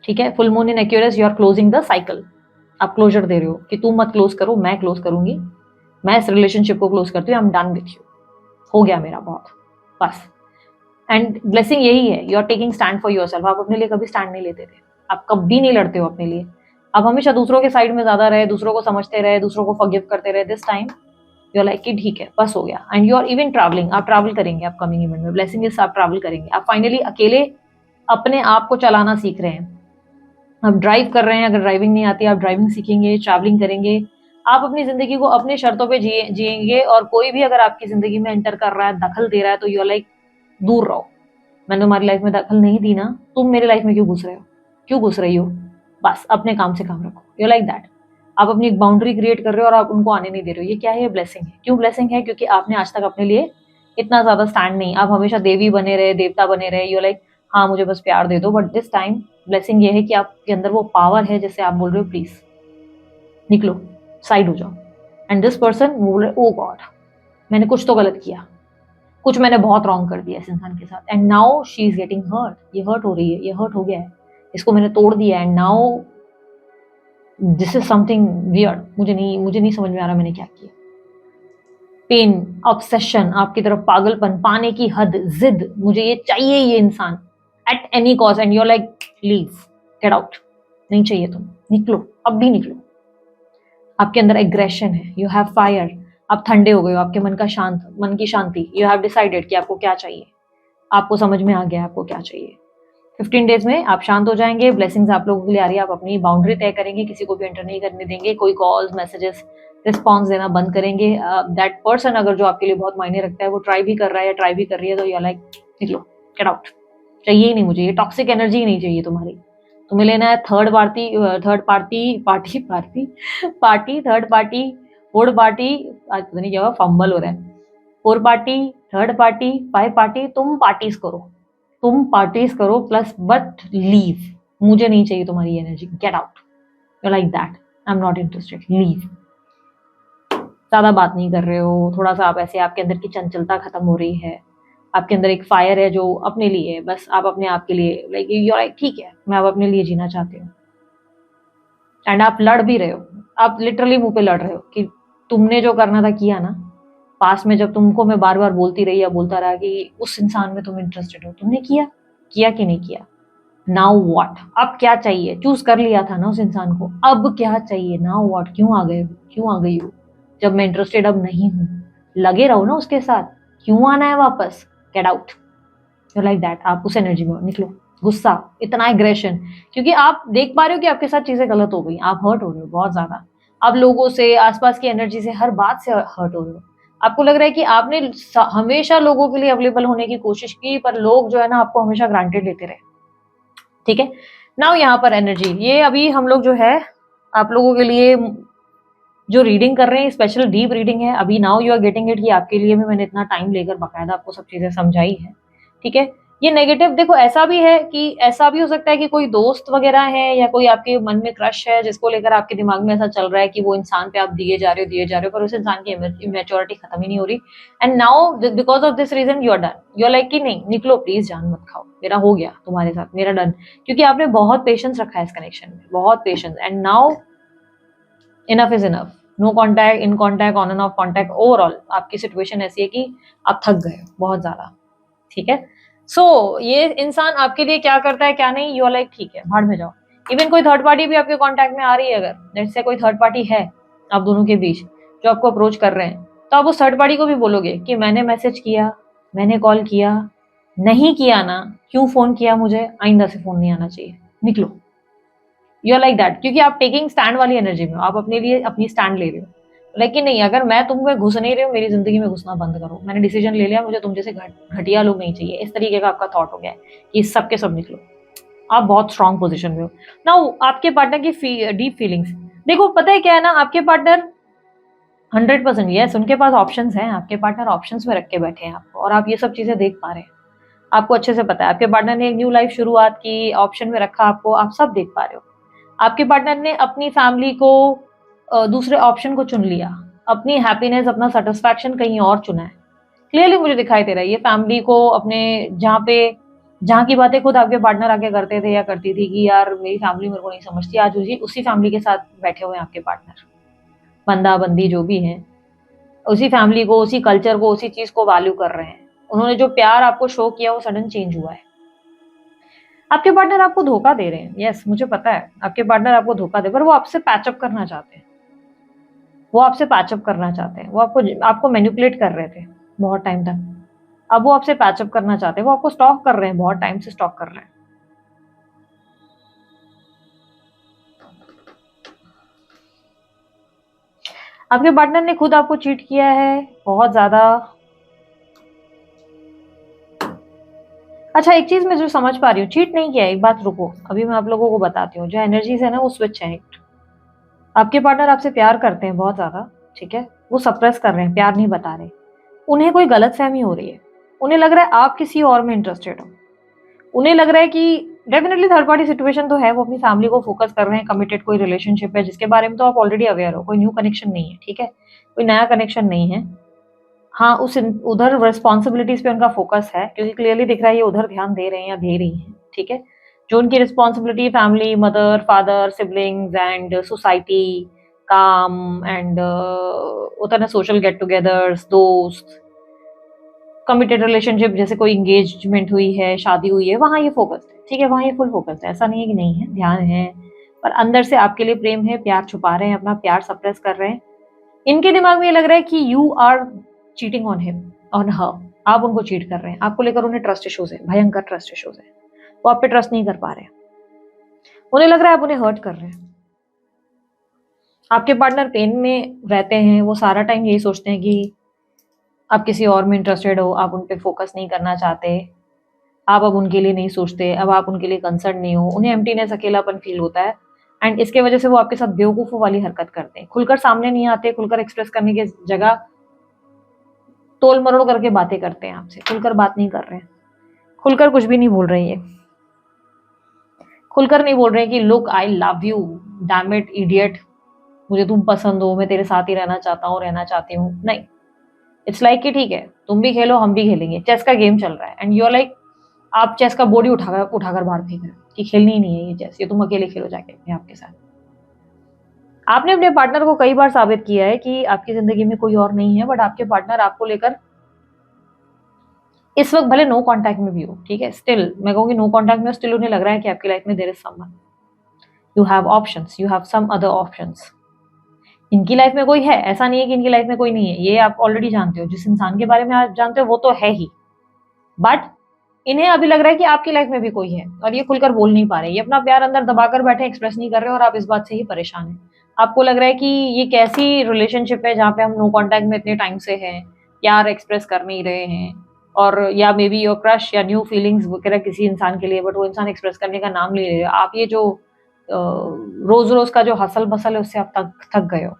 ठीक है। Full moon in Aquarius, you are closing the cycle, आप क्लोजर दे रहे हो कि तुम मत क्लोज करो, मैं क्लोज करूंगी, मैं इस रिलेशनशिप को क्लोज करती हूँ, I am done with you, हो गया मेरा बहुत, बस। एंड ब्लेसिंग यही है, you are taking stand for yourself, आप अपने लिए कभी स्टैंड नहीं लेते थे, आप कभी नहीं लड़ते हो अपने लिए, आप हमेशा दूसरों के साइड में ज्यादा रहे, दूसरों को समझते रहे, दूसरों को फॉरगिव करते रहे, this time you are like कि ठीक है बस हो गया, and you are even travelling, आप ट्रैवल करेंगे आप कमिंग इवेंट में, ब्लेसिंग इज आप ट्रैवल करेंगे, आप फाइनली अकेले अपने आप को चलाना सीख रहे हैं, आप ड्राइव कर रहे हैं, अगर ड्राइविंग नहीं आती आप ड्राइविंग सीखेंगे, ट्रैवलिंग करेंगे, आप अपनी जिंदगी को अपने शर्तों पे जिएंगे, और कोई भी अगर आपकी जिंदगी में एंटर कर रहा है, दखल दे रहा है, तो यू आर लाइक दूर रहो, मैंने तुम्हारी लाइफ में दखल नहीं दी ना, तुम मेरी लाइफ में क्यों घुस रहे हो, क्यों घुस रही हो, बस अपने काम से काम रखो, यू लाइक दैट, आप अपनी एक बाउंड्री क्रिएट कर रहे हो और आप उनको आने नहीं दे रहे हो, ये क्या है, ये ब्लेसिंग है। क्यों ब्लेसिंग है, क्योंकि आपने आज तक अपने लिए इतना ज्यादा स्टैंड नहीं, आप हमेशा देवी बने रहे, देवता बने रहे, यू लाइक हाँ मुझे बस प्यार दे दो, बट दिस टाइम ब्लेसिंग ये है कि आपके अंदर वो पावर है जिससे आप बोल रहे हो प्लीज निकलो, साइड हो जाओ, एंड दिस पर्सन बोल रहे ओ गॉड मैंने कुछ तो गलत किया, कुछ मैंने बहुत रॉन्ग कर दिया इस इंसान के साथ, and now she is getting hurt, ये हर्ट हो रही है, ये हर्ट हो गया है, इसको मैंने तोड़ दिया, and now this is something weird, मुझे नहीं समझ में आ रहा मैंने क्या किया, पेन, ऑब्सेशन, आपकी तरफ पागलपन, पाने की हद, जिद, मुझे ये चाहिए ये इंसान at any cost, and you are like leave, get out, नहीं चाहिए तुम, निकलो, अब भी निकलो, आपके अंदर एग्रेशन है, यू हैव फायर, आप ठंडे हो गए हो, आपके मन की शांति, यू हैव डिसाइडेड कि आपको क्या चाहिए, आपको समझ में आ गया आपको क्या चाहिए, 15 डेज में आप शांत हो जाएंगे, ब्लेसिंग्स आप लोगों के लिए आ रही है, आप अपनी बाउंड्री तय करेंगे, किसी को भी एंटर नहीं करने देंगे, कोई कॉल्स मैसेजेस रिस्पॉन्स देना बंद करेंगे, दैट पर्सन अगर जो आपके लिए बहुत मायने रखता है वो ट्राई भी कर रहा है या ट्राई भी कर रही है, तो यू लाइक निकलो, गेट आउट, चाहिए ही नहीं मुझे, ये टॉक्सिक एनर्जी ही नहीं चाहिए तुम्हारी, तुम्हें लेना है थर्ड पार्टी, फोर्थ पार्टी, आज पता नहीं क्या हुआ, फंबल हो रहा है, 4 पार्टी, थर्ड पार्टी, 5 पार्टी, तुम पार्टीज करो प्लस बट लीव, मुझे नहीं चाहिए तुम्हारी energy, get out, you like that, I am not interested, leave, ज्यादा बात नहीं कर रहे हो, थोड़ा सा आप ऐसे, आपके अंदर की चंचलता खत्म हो रही है, आपके अंदर एक फायर है जो अपने लिए है, बस आप अपने आप के लिए लाइक यू लाइक ठीक है मैं अब अपने लिए जीना चाहती हूँ, एंड आप लड़ भी रहे हो, आप लिटरली मुंह पे लड़ रहे हो कि तुमने जो करना था किया ना, पास में जब तुमको मैं बार बार बोलती रही या बोलता रहा कि उस इंसान में तुम इंटरेस्टेड हो, तुमने किया कि नहीं किया, नाउ व्हाट, अब क्या चाहिए, चूज कर लिया था ना उस इंसान को, अब क्या चाहिए, नाउ व्हाट, क्यों आ गई हो, जब मैं इंटरेस्टेड अब नहीं हूँ, लगे रहो ना उसके साथ, क्यों आना है वापस, get out, you like that, आप उस एनर्जी में निकलो, गुस्सा, इतना एग्रेशन, क्योंकि आप देख पा रहे हो कि आपके साथ चीजें गलत हो गई, आप हर्ट हो रहे हो बहुत ज्यादा, आप लोगों से, आसपास की एनर्जी से, हर बात से हर्ट हो रहे हो, आपको लग रहा है कि आपने हमेशा लोगों के लिए अवेलेबल होने की कोशिश की, पर लोग जो है ना आपको हमेशा ग्रांटेड लेते रहे। ठीक है, नाउ यहाँ पर एनर्जी, ये अभी हम लोग जो है आप लोगों के लिए जो रीडिंग कर रहे हैं स्पेशल डीप रीडिंग है। अभी now you are getting it कि आपके लिए भी मैंने इतना टाइम लेकर बकायदा आपको सब चीजें समझाई है। ठीक है, ये नेगेटिव देखो ऐसा भी है कि ऐसा भी हो सकता है कि कोई दोस्त वगैरह है या कोई आपके मन में क्रश है जिसको लेकर आपके दिमाग में ऐसा चल रहा है कि वो इंसान पे आप दिए जा रहे हो, पर उस इंसान की इमेच्योरिटी खत्म ही नहीं हो रही। And now because of this reason you are done, you are like कि नहीं निकलो प्लीज, जान मत खाओ, मेरा हो गया तुम्हारे साथ, मेरा डन। क्योंकि आपने बहुत पेशेंस रखा है इस कनेक्शन में, बहुत patience, and now enough is enough. No contact, in contact, on and off contact, overall आपकी सिचुएशन ऐसी है कि आप थक गए हो बहुत ज्यादा। ठीक है, सो ये इंसान आपके लिए क्या करता है क्या नहीं, यू लाइक ठीक है भाड़ में जाओ। इवन कोई थर्ड पार्टी भी आपके कॉन्टैक्ट में आ रही है, अगर जैसे कोई थर्ड पार्टी है आप दोनों के बीच जो आपको अप्रोच कर रहे हैं, तो आप उस थर्ड पार्टी को भी बोलोगे कि मैंने मैसेज किया, मैंने कॉल किया, नहीं किया ना, क्यों फोन किया मुझे, आइंदा से फोन नहीं आना चाहिए, निकलो। यू आर लाइक दैट, क्योंकि आप टेकिंग स्टैंड वाली एनर्जी में हो, आप अपने लिए अपनी स्टैंड ले रहे हो। लेकिन नहीं, अगर मैं तुम में घुस नहीं रही हूँ, मेरी जिंदगी में घुसना बंद करो, मैंने डिसीजन ले लिया, मुझे तुम जैसे घटिया लोग नहीं चाहिए, इस तरीके का आपका थॉट हो गया है कि सब के सब निकलो। आप बहुत स्ट्रांग पोजीशन में हो नाउ। आपके पार्टनर की डीप फीलिंग्स देखो, पता है क्या है ना, आपके पार्टनर 100% यस, उनके पास ऑप्शंस हैं, आपके पार्टनर ऑप्शंस में रख के बैठे हैं आपको, और आप ये सब चीजें देख पा रहे हैं। आपको अच्छे से पता है आपके पार्टनर ने एक न्यू लाइफ शुरुआत की, ऑप्शन में रखा आपको, आप सब देख पा रहे हो। आपके पार्टनर ने अपनी फैमिली को दूसरे ऑप्शन को चुन लिया, अपनी हैप्पीनेस, अपना सेटिस्फैक्शन कहीं और चुना है। क्लियरली मुझे दिखाई दे रहा है ये फैमिली को अपने, जहाँ की बातें खुद आपके पार्टनर आके करते थे या करती थी कि यार मेरी फैमिली मेरे को नहीं समझती, आज उसी फैमिली के साथ बैठे हुए हैं आपके पार्टनर, बंदा बंदी जो भी है, उसी फैमिली को, उसी कल्चर को, उसी चीज को वैल्यू कर रहे हैं। उन्होंने जो प्यार आपको शो किया वो सडन चेंज हुआ है। आपके पार्टनर आपको धोखा दे रहे हैं, यस मुझे पता है आपके पार्टनर आपको धोखा दे, पर वो आपसे पैचअप करना चाहते हैं, वो आपसे पैचअप करना चाहते हैं, वो आपको आपको मैनिपुलेट कर रहे थे बहुत टाइम तक, अब वो आपसे पैचअप करना चाहते हैं, वो आपको स्टॉक कर रहे हैं, बहुत टाइम से स्टॉक कर रहे हैं। आपके पार्टनर ने खुद आपको चीट किया है बहुत ज्यादा। अच्छा, एक चीज मैं जो समझ पा रही हूँ, चीट नहीं किया, एक बात रुको, अभी मैं आप लोगों को बताती हूँ, जो एनर्जीज है ना वो स्विच है। आपके पार्टनर आपसे प्यार करते हैं बहुत ज्यादा, ठीक है, वो सप्रेस कर रहे हैं, प्यार नहीं बता रहे, उन्हें कोई गलतफहमी हो रही है, उन्हें लग रहा है आप किसी और में इंटरेस्टेड हो, उन्हें लग रहा है कि डेफिनेटली थर्ड पार्टी सिचुएशन तो है, वो अपनी फैमिली को फोकस कर रहे हैं, कमिटेड कोई रिलेशनशिप है जिसके बारे में तो आप ऑलरेडी अवेयर हो, कोई न्यू कनेक्शन नहीं है, ठीक है, कोई नया कनेक्शन नहीं है। हाँ, उस उधर रिस्पॉन्सिबिलिटीज पे उनका फोकस है, क्योंकि क्लियरली दिख रहा है ये उधर ध्यान दे रहे हैं या दे रही हैं, ठीक है। जो उनकी responsibility, family, mother father siblings and society, काम एंड होता है ना सोशल गेट टुगेदर्स, दोस्त, कमिटेड रिलेशनशिप, जैसे कोई एंगेजमेंट हुई है, शादी हुई है, वहां ये फोकस है, ठीक है, वहां ये फुल फोकस है, ऐसा नहीं है कि नहीं है, ध्यान है, पर अंदर से आपके लिए प्रेम है, प्यार छुपा रहे हैं, अपना प्यार सप्रेस कर रहे हैं। इनके दिमाग में ये लग रहा है कि you are cheating on him, on her, आप उनको चीट कर रहे हैं, आपको लेकर उन्हें ट्रस्ट इश्यूज है, भयंकर ट्रस्ट इश्यूज है, वो आप पे ट्रस्ट नहीं कर पा रहे हैं, उन्हें लग रहा है आप उन्हें हर्ट कर रहे हैं। आपके पार्टनर पेन में रहते हैं, वो सारा टाइम यही सोचते हैं कि आप किसी और में इंटरेस्टेड हो, आप उन पे फोकस नहीं करना चाहते, आप अब उनके लिए नहीं सोचते, अब आप उनके लिए कंसर्न नहीं हो, उन्हें एम्प्टीनेस, अकेलापन फील होता है, एंड इसके वजह से वो आपके साथ बेवकूफ़ों वाली हरकत करते हैं, खुलकर सामने नहीं आते, खुलकर एक्सप्रेस करने की जगह तोल मरोड़ करके बातें करते हैं आपसे, खुलकर बात नहीं कर रहे हैं, खुलकर कुछ भी नहीं बोल रहे हैं, खुलकर नहीं बोल रहे हैं कि look I love you, damn it idiot, मुझे तुम पसंद हो, मैं तेरे साथ ही रहना चाहता हूँ, रहना चाहती हूँ, नहीं। इट्स लाइक कि ठीक है तुम भी खेलो हम भी खेलेंगे, चेस का गेम चल रहा है, एंड यू आर लाइक, आप चेस का बोर्ड ही उठाकर उठाकर बाहर फेंक रहे हो कि खेलनी ही नहीं है ये चेस, ये तुम अकेले खेलो जाके अपने आपके साथ। आपने अपने पार्टनर को कई बार साबित किया है कि आपकी जिंदगी में कोई और नहीं है, बट आपके पार्टनर आपको लेकर इस वक्त भले नो कांटेक्ट में भी हो, ठीक है, स्टिल मैं कहूंगी नो कांटेक्ट में, स्टिल उन्हें लग रहा है कि आपकी लाइफ में there is someone, you have options, you have some other options. इनकी लाइफ में कोई है, ऐसा नहीं है कि इनकी लाइफ में कोई नहीं है, ये आप ऑलरेडी जानते हो, जिस इंसान के बारे में आप जानते हो वो तो है ही, बट इन्हें अभी लग रहा है कि आपकी लाइफ में भी कोई है, और ये खुलकर बोल नहीं पा रहे, ये अपना प्यार अंदर दबाकर बैठे, एक्सप्रेस नहीं कर रहे, और आप इस बात से ही परेशान हैं। आपको लग रहा है कि ये कैसी रिलेशनशिप है जहाँ पे हम नो कांटेक्ट में इतने टाइम से हैं, प्यार एक्सप्रेस कर नहीं रहे हैं, और या मे बी योर क्रश या न्यू फीलिंग्स वगैरह किसी इंसान के लिए, बट वो इंसान एक्सप्रेस करने का नाम नहीं ले रहे। आप ये जो रोज रोज का जो हसल बसल है उससे आप थक थक गए हो,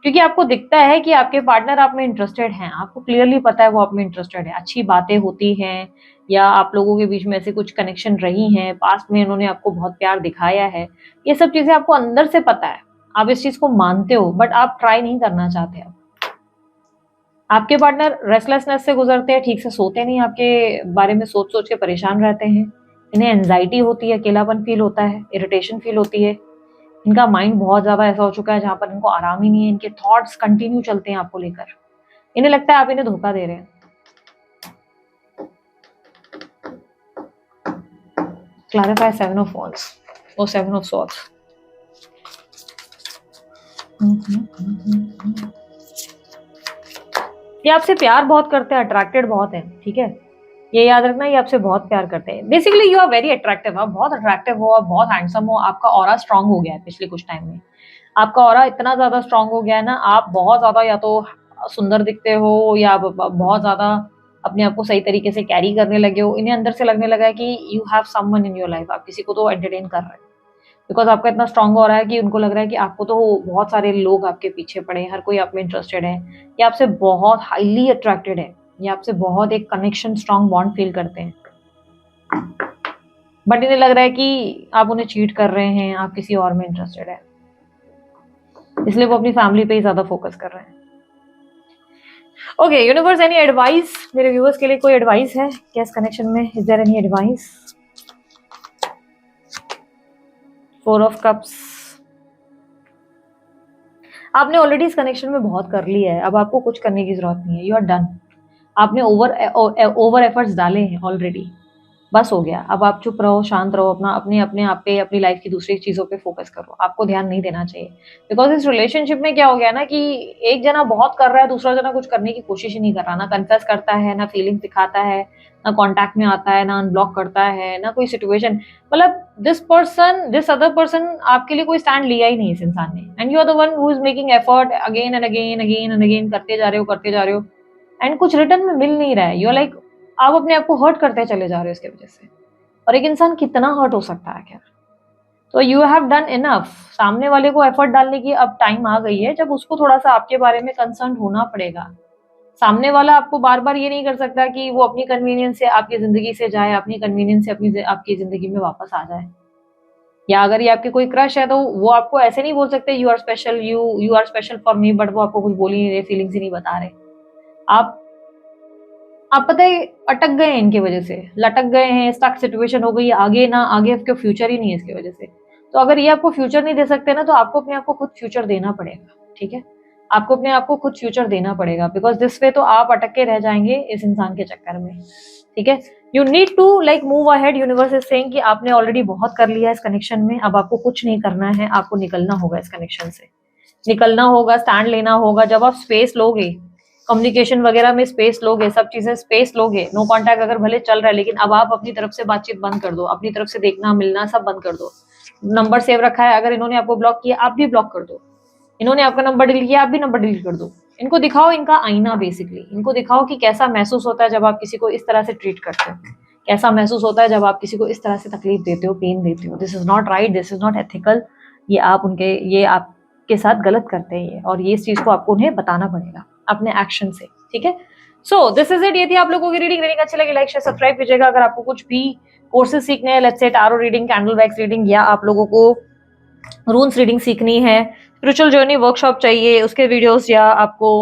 क्योंकि आपको दिखता है कि आपके पार्टनर आप में इंटरेस्टेड हैं, आपको क्लियरली पता है वो आप में इंटरेस्टेड है, अच्छी बातें होती हैं, या आप लोगों के बीच में ऐसे कुछ कनेक्शन रही हैं, पास्ट में उन्होंने आपको बहुत प्यार दिखाया है, ये सब चीजें आपको अंदर से पता है, आप इस चीज को मानते हो, बट आप ट्राई नहीं करना चाहते। अब आपके पार्टनर रेस्टलेसनेस से गुजरते हैं, ठीक से सोते नहीं, आपके बारे में सोच सोच के परेशान रहते हैं, इन्हें एंजाइटी होती है, अकेलापन फील होता है, इरिटेशन फील होती है, इनका माइंड बहुत ज्यादा ऐसा हो चुका है जहां पर इनको आराम ही नहीं है, इनके थॉट्स कंटिन्यू चलते हैं आपको लेकर, इन्हें लगता है आप इन्हें धोखा दे रहे हैं। क्लैरिफाई 7 ऑफ wands और 7 ऑफ swords। ये आपसे प्यार बहुत करते हैं, अट्रैक्टेड बहुत है, ठीक है, ये याद रखना, ये आपसे बहुत प्यार करते हैं। Basically you are very attractive, आप बहुत अट्रैक्टिव हो, आप बहुत हैंडसम हो, आपका ऑरा स्ट्रांग हो गया है पिछले कुछ टाइम में, आपका ऑरा इतना ज्यादा स्ट्रांग हो गया है ना, आप बहुत ज्यादा या तो सुंदर दिखते हो, या बहुत ज्यादा अपने आप को सही तरीके से कैरी करने लगे हो, इन्हें अंदर से लगने लगा है कि you have someone in your life, आप किसी को तो एंटरटेन कर रहे हैं, बिकॉज आपका इतना स्ट्रांग हो रहा है कि उनको लग रहा है कि आपको तो बहुत सारे लोग आपके पीछे पड़े हैं, हर कोई आप में इंटरेस्टेड है, ये आपसे बहुत हाईली अट्रैक्टेड है, ये आपसे बहुत एक कनेक्शन स्ट्रांग बॉन्ड फील करते हैं, बट इन्हें लग रहा है कि आप उन्हें चीट कर रहे हैं, आप किसी और में इंटरेस्टेड है, इसलिए वो अपनी फैमिली पे ही ज्यादा फोकस कर रहे हैं। ओके यूनिवर्स, एनी एडवाइस मेरे व्यूअर्स के लिए, कोई एडवाइस है क्या इस कनेक्शन में? Is there any advice? 4 of cups, आपने ऑलरेडी इस कनेक्शन में बहुत कर लिया है, अब आपको कुछ करने की जरूरत नहीं है, यू आर डन, आपने ओवर एफर्ट्स डाले हैं ऑलरेडी, बस हो गया, अब आप चुप रहो, शांत रहो, अपना अपने अपने आप पे, अपनी लाइफ की दूसरी चीजों पे फोकस करो, आपको ध्यान नहीं देना चाहिए, बिकॉज इस रिलेशनशिप में क्या हो गया ना कि एक जना बहुत कर रहा है, दूसरा जना कुछ करने की कोशिश ही नहीं कर रहा, ना कन्फेस करता है, ना फीलिंग दिखाता है, ना कॉन्टैक्ट में आता है, ना अनब्लॉक करता है, ना कोई सिचुएशन, मतलब दिस अदर पर्सन आपके लिए कोई स्टैंड लिया ही नहीं इस इंसान ने, and you are the one who is making effort again and again again and again, करते जा रहे हो, एंड कुछ रिटर्न में मिल नहीं रहा है, यू आर लाइक, आप अपने आप को हर्ट करते चले जा रहे हो इसके वजह से, और एक इंसान कितना हर्ट हो सकता है क्या? तो यू हैव डन इनफ, सामने वाले को एफर्ट डालने की अब टाइम आ गई है जब उसको थोड़ा सा आपके बारे में कंसर्न होना पड़ेगा। सामने वाला आपको बार बार ये नहीं कर सकता कि वो अपनी कन्वीनियंस से आपकी जिंदगी से जाए, अपनी कन्वीनियंस से आपकी जिंदगी में वापस आ जाए, या अगर ये आपके कोई क्रश है तो वो आपको ऐसे नहीं बोल सकते you are special, you are special for me, but वो आपको कुछ बोल ही नहीं रहे, फीलिंग्स ही नहीं बता रहे, आप आप पता है अटक गए हैं इनकी वजह से, लटक गए हैं, स्टक सिचुएशन हो गई, आगे ना आगे आपके फ्यूचर ही नहीं है इसकी वजह से। तो अगर ये आपको फ्यूचर नहीं दे सकते ना, तो आपको अपने आप को खुद फ्यूचर देना पड़ेगा, ठीक है, आपको अपने आप को खुद फ्यूचर देना पड़ेगा, बिकॉज दिस वे तो आप अटक के रह जाएंगे इस इंसान के चक्कर में, ठीक है, you need to like move ahead, universe is saying कि आपने ऑलरेडी बहुत कर लिया इस कनेक्शन में, अब आपको कुछ नहीं करना है, आपको निकलना होगा इस कनेक्शन से, निकलना होगा, स्टैंड लेना होगा, जब आप स्पेस लोगे, कम्युनिकेशन वगैरह में स्पेस लोगे, सब चीजें स्पेस लोगे, नो कांटेक्ट अगर भले चल रहा है, लेकिन अब आप अपनी तरफ से बातचीत बंद कर दो, अपनी तरफ से देखना मिलना सब बंद कर दो, नंबर सेव रखा है, अगर इन्होंने आपको ब्लॉक किया आप भी ब्लॉक कर दो, इन्होंने आपका नंबर डिलीट किया आप भी नंबर डिलीट कर दो, इनको दिखाओ इनका आईना, बेसिकली इनको दिखाओ कि कैसा महसूस होता है जब आप किसी को इस तरह से ट्रीट करते हो, कैसा महसूस होता है जब आप किसी को इस तरह से तकलीफ देते हो, पेन देते हो, this is not right, this is not ethical, ये आपके साथ गलत करते हैं, और ये इस चीज को आपको उन्हें बताना पड़ेगा अपने एक्शन से, ठीक है। सो दिस इज इट, ये थी आप लोगों की रीडिंग अच्छी लगी लाइक शेयर सब्सक्राइब कीजिएगा, अगर आपको कुछ भी कोर्सेज सीखने हैं, let's say tarot reading, candle wax reading, या आप लोगों को रून्स रीडिंग सीखनी है, स्पिरिचुअल जर्नी वर्कशॉप चाहिए उसके वीडियोस, या आपको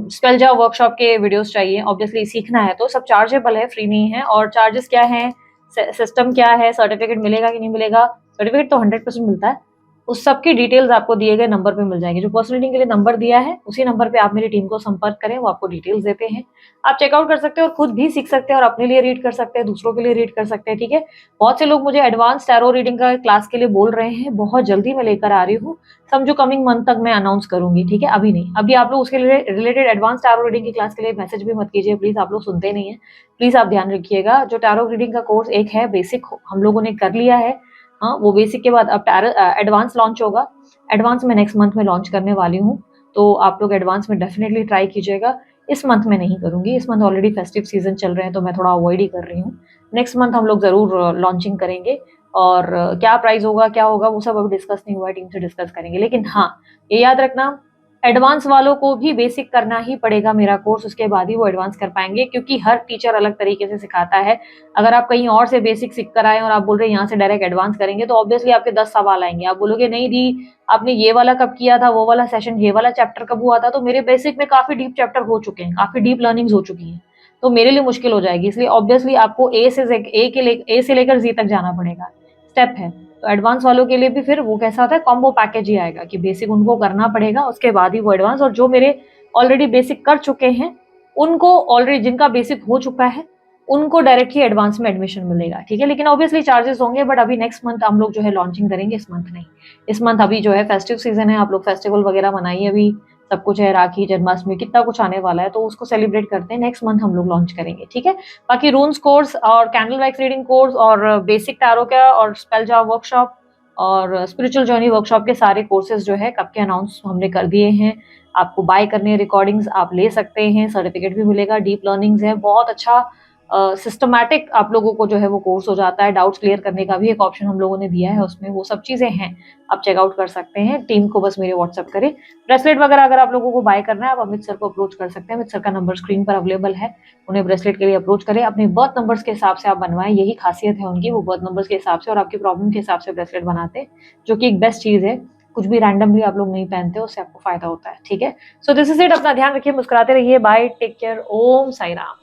स्पेलजा वर्कशॉप के वीडियोस चाहिए, ऑब्वियसली सीखना है तो सब चार्जेबल है, फ्री नहीं है, और चार्जेस क्या है, सिस्टम क्या है, सर्टिफिकेट मिलेगा कि नहीं मिलेगा, सर्टिफिकेट तो 100% मिलता है, उस सब की डिटेल्स आपको दिए गए नंबर पे मिल जाएंगे, जो पर्सनल रीडिंग के लिए नंबर दिया है उसी नंबर पे आप मेरी टीम को संपर्क करें, वो आपको डिटेल्स देते हैं, आप चेकआउट कर सकते हैं और खुद भी सीख सकते हैं, और अपने लिए रीड कर सकते हैं, दूसरों के लिए रीड कर सकते हैं, ठीक है। बहुत से लोग मुझे एडवांस टैरो रीडिंग का क्लास के लिए बोल रहे हैं, बहुत जल्दी मैं लेकर आ रही हूँ, समझो कमिंग मंथ तक मैं अनाउंस करूंगी, ठीक है, अभी नहीं, अभी आप लोग उसके रिलेटेड एडवांस टैरो रीडिंग की क्लास के लिए मैसेज भी मत कीजिए प्लीज, आप लोग सुनते नहीं है, प्लीज आप ध्यान रखिएगा, जो टैरो रीडिंग का कोर्स एक है बेसिक हम लोगों ने कर लिया है, हाँ वो बेसिक के बाद अब एडवांस लॉन्च होगा, एडवांस में नेक्स्ट मंथ में लॉन्च करने वाली हूँ, तो आप लोग एडवांस में डेफिनेटली ट्राई कीजिएगा। इस मंथ में नहीं करूँगी, इस मंथ ऑलरेडी फेस्टिव सीजन चल रहे हैं तो मैं थोड़ा अवॉइड ही कर रही हूँ। नेक्स्ट मंथ हम लोग ज़रूर लॉन्चिंग करेंगे, और क्या प्राइस होगा, क्या होगा, वो सब अभी डिस्कस नहीं हुआ है, टीम से डिस्कस करेंगे। लेकिन हाँ, ये याद रखना, एडवांस वालों को भी बेसिक करना ही पड़ेगा मेरा कोर्स, उसके बाद ही वो एडवांस कर पाएंगे, क्योंकि हर टीचर अलग तरीके से सिखाता है। अगर आप कहीं और से बेसिक सीख कर आए और आप बोल रहे हैं यहाँ से डायरेक्ट एडवांस करेंगे, तो ऑब्वियसली आपके 10 सवाल आएंगे। आप बोलोगे नहीं दी, आपने ये वाला कब किया था, वो वाला सेशन, ये वाला चैप्टर कब हुआ था, तो मेरे बेसिक में काफी डीप चैप्टर हो चुके हैं, काफी डीप लर्निंग्स हो चुकी हैं, तो मेरे लिए मुश्किल हो जाएगी। इसलिए ऑब्वियसली आपको ए से लेकर जी तक जाना पड़ेगा, स्टेप है। तो एडवांस वालों के लिए भी फिर वो कैसा होता है, कॉम्बो पैकेज ही आएगा कि बेसिक उनको करना पड़ेगा, उसके बाद ही वो एडवांस। और जो मेरे ऑलरेडी बेसिक कर चुके हैं, उनको ऑलरेडी, जिनका बेसिक हो चुका है, उनको डायरेक्ट ही एडवांस में एडमिशन मिलेगा, ठीक है। लेकिन ऑब्वियसली चार्जेस होंगे, बट अभी नेक्स्ट मंथ हम लोग जो है लॉन्चिंग करेंगे, इस मंथ नहीं। इस मंथ अभी जो है फेस्टिव सीजन है, आप लोग फेस्टिवल वगैरह मनाइए, अभी सब कुछ है, राखी, जन्माष्टमी, कितना कुछ आने वाला है, तो उसको सेलिब्रेट करते हैं। नेक्स्ट मंथ हम लोग लॉन्च करेंगे, ठीक है। बाकी रून्स कोर्स और कैंडल वैक्स रीडिंग कोर्स और बेसिक टैरो का और स्पेल जार वर्कशॉप और स्पिरिचुअल जर्नी वर्कशॉप के सारे कोर्सेज जो है कब के अनाउंस हमने कर दिए हैं। आपको बाय करने, रिकॉर्डिंग्स आप ले सकते हैं, सर्टिफिकेट भी मिलेगा, डीप लर्निंग्स है, बहुत अच्छा सिस्टमैटिक आप लोगों को जो है वो कोर्स हो जाता है। डाउट्स क्लियर करने का भी एक ऑप्शन हम लोगों ने दिया है उसमें, वो सब चीज़ें हैं, आप चेकआउट कर सकते हैं। टीम को बस मेरे व्हाट्सअप करें। ब्रेसलेट वगैरह अगर आप लोगों को बाय करना है, आप अमित सर को अप्रोच कर सकते हैं, अमित सर का नंबर स्क्रीन पर अवेलेबल है, उन्हें ब्रेसलेट के लिए अप्रोच करें। अपने बर्थ नंबर्स के हिसाब से आप बनवाएं, यही खासियत है उनकी, वो बर्थ नंबर्स के हिसाब से और आपकी प्रॉब्लम के हिसाब से ब्रेसलेट बनाते हैं, जो कि एक बेस्ट चीज़ है। कुछ भी रैंडमली आप लोग नहीं पहनते, उससे आपको फायदा होता है, ठीक है। सो दिस इज इट, अपना ध्यान रखिए, मुस्कुराते रहिए, बाय, टेक केयर, ओम साई राम।